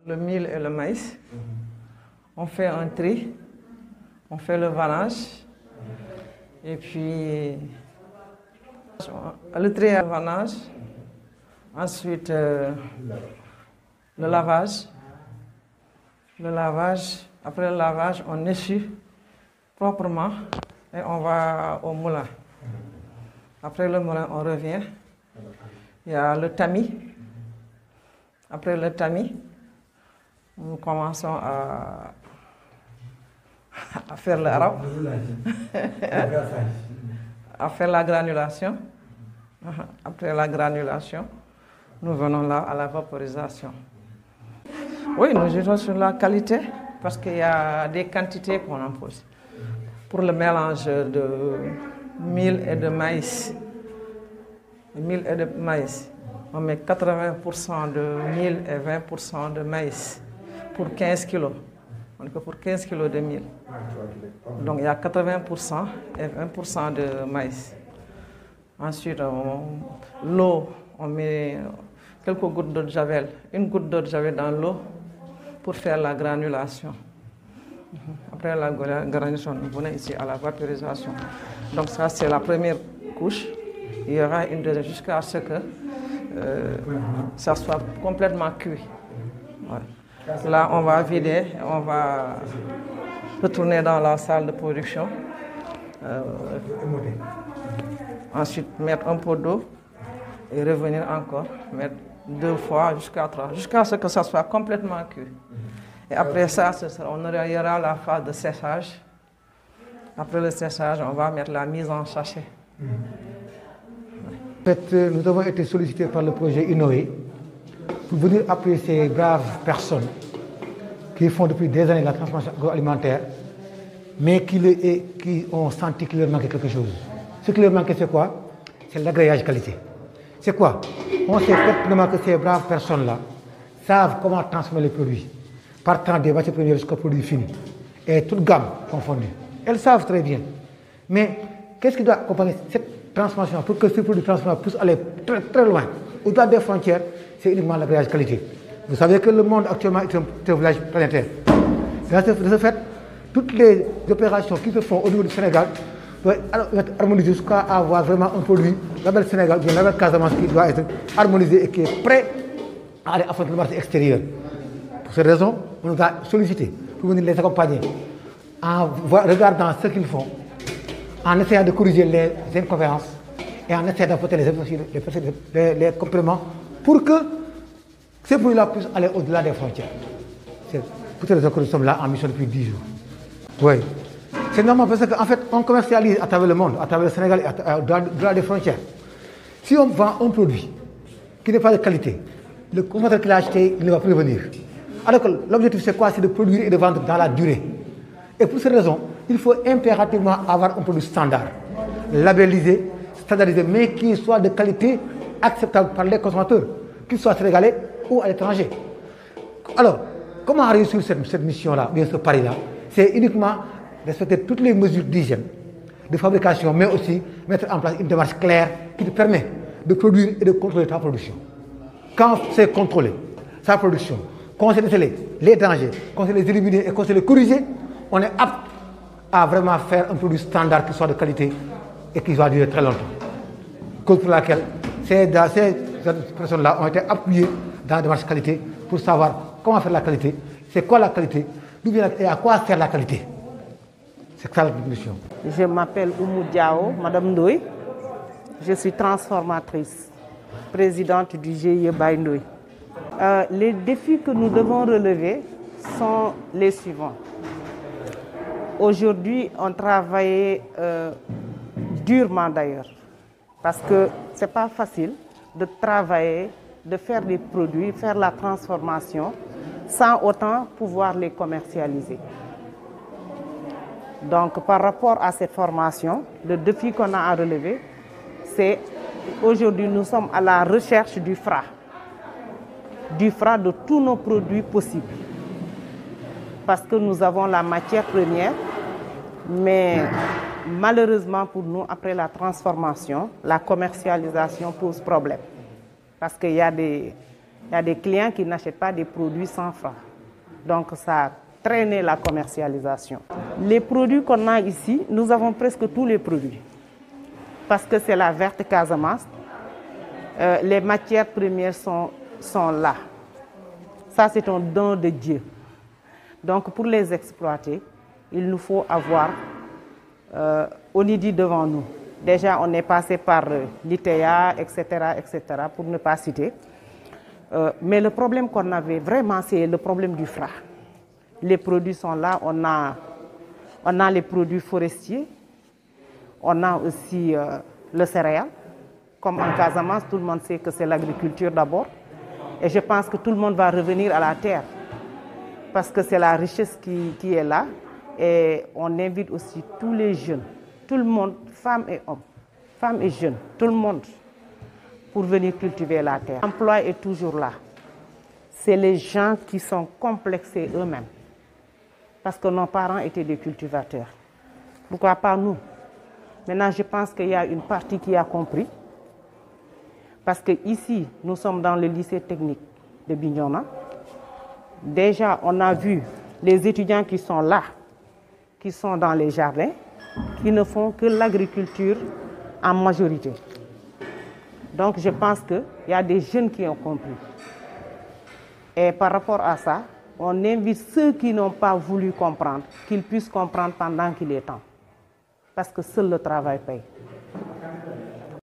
Le mil et le maïs. On fait un tri, on fait le vannage, et puis le tri et le vannage, ensuite le lavage. Après le lavage, on essuie proprement et on va au moulin. Après le moulin, on revient. Il y a le tamis. Après le tamis, nous commençons à faire le arabe, à faire la granulation. Après la granulation, nous venons là à la vaporisation. Oui, nous jouons sur la qualité parce qu'il y a des quantités qu'on impose. Pour le mélange de mil et de maïs, on met 80% de mil et 20% de maïs pour 15 kilos. On fait pour 15 kilos de mil. Donc il y a 80% et 20% de maïs. Ensuite, l'eau, on met quelques gouttes d'eau de javel, une goutte d'eau de javel dans l'eau pour faire la granulation. Après la granulation, nous venons ici à la vaporisation. Donc ça, c'est la première couche. Il y aura une deuxième jusqu'à ce que ça soit complètement cuit. Ouais. Là, on va vider, on va retourner dans la salle de production. Ensuite, mettre un peu d'eau et revenir encore, mettre 2 fois jusqu'à 3, jusqu'à ce que ça soit complètement cuit. Et après ça, il y aura la phase de séchage. Après le séchage, on va mettre la mise en sachet. En fait, nous avons été sollicités par le projet Innoé pour venir appuyer ces braves personnes qui font depuis des années la transformation agroalimentaire, mais qui ont senti qu'il leur manquait quelque chose. Ce qui leur manquait, c'est quoi? C'est l'agréage qualité. C'est quoi? On sait pertinemment que ces braves personnes-là savent comment transformer les produits, partant des matières premières jusqu'au produit fini, et toute gamme confondue. Elles savent très bien. Mais qu'est-ce qui doit accompagner cette transformation pour que ce produit transformé puisse aller très, très loin, au-delà des frontières? C'est uniquement l'agréage qualité. Vous savez que le monde actuellement est un village planétaire. De ce fait, toutes les opérations qui se font au niveau du Sénégal doivent être harmonisées jusqu'à avoir vraiment un produit, label Sénégal, bien label Casamance, qui doit être harmonisé et qui est prêt à aller affronter le marché extérieur. Pour cette raison, on nous a sollicité pour venir les accompagner en regardant ce qu'ils font, en essayant de corriger les incohérences et en essayant d'apporter les compléments pour que ces produits-là puissent aller au-delà des frontières. C'est pour cette raison que nous sommes là en mission depuis 10 jours. Oui. C'est normal parce qu'en fait, on commercialise à travers le monde, à travers le Sénégal et au-delà des frontières. Si on vend un produit qui n'est pas de qualité, le consommateur qui l'a acheté, il ne va plus revenir. Alors que l'objectif, c'est quoi? C'est de produire et de vendre dans la durée. Et pour cette raison, il faut impérativement avoir un produit standard, labellisé, standardisé, mais qui soit de qualité acceptable par les consommateurs, qu'ils soient sénégalais ou à l'étranger. Alors, comment réussir cette mission-là, bien ce pari-là? C'est uniquement respecter toutes les mesures d'hygiène, de fabrication, mais aussi mettre en place une démarche claire qui te permet de produire et de contrôler ta production. Quand c'est contrôlé, sa production, qu'on sait déceler les dangers, qu'on sait les éliminer et qu'on sait les corriger, on est apte à vraiment faire un produit standard qui soit de qualité et qui va durer très longtemps. Cause pour laquelle ces personnes-là ont été appuyées dans la démarche qualité pour savoir comment faire la qualité, c'est quoi la qualité, d'où vient et à quoi sert la qualité. C'est ça la mission. Je m'appelle Oumou Diao, Madame Ndoye. Je suis transformatrice, présidente du GIE Baye Ndoye. Les défis que nous devons relever sont les suivants. Aujourd'hui, on travaille durement d'ailleurs, parce que ce n'est pas facile de travailler, de faire des produits, faire la transformation, sans autant pouvoir les commercialiser. Donc, par rapport à cette formation, le défi qu'on a à relever, c'est aujourd'hui nous sommes à la recherche du FRA de tous nos produits possibles. Parce que nous avons la matière première, mais malheureusement pour nous, après la transformation, la commercialisation pose problème. Parce qu'il y a des Il y a des clients qui n'achètent pas des produits sans Fra. Donc ça a traîné la commercialisation. Les produits qu'on a ici, nous avons presque tous les produits. Parce que c'est la verte Casamance. Les matières premières sont là. Ça, c'est un don de Dieu. Donc, pour les exploiter, il nous faut avoir Onidi devant nous. Déjà, on est passé par l'ITEA, etc., pour ne pas citer. Mais le problème qu'on avait vraiment, c'est le problème du Fra. Les produits sont là. On a les produits forestiers. On a aussi le céréal. Comme en Casamance, tout le monde sait que c'est l'agriculture d'abord. Et je pense que tout le monde va revenir à la terre. Parce que c'est la richesse qui est là. Et on invite aussi tous les jeunes, tout le monde, femmes et hommes, femmes et jeunes, tout le monde, pour venir cultiver la terre. L'emploi est toujours là. C'est les gens qui sont complexés eux-mêmes. Parce que nos parents étaient des cultivateurs. Pourquoi pas nous? Maintenant, je pense qu'il y a une partie qui a compris. Parce qu'ici, nous sommes dans le lycée technique de Bignona. Déjà, on a vu les étudiants qui sont là, qui sont dans les jardins, qui ne font que l'agriculture en majorité. Donc, je pense qu'il y a des jeunes qui ont compris. Et par rapport à ça, on invite ceux qui n'ont pas voulu comprendre, qu'ils puissent comprendre pendant qu'il est temps. Parce que seul le travail paye.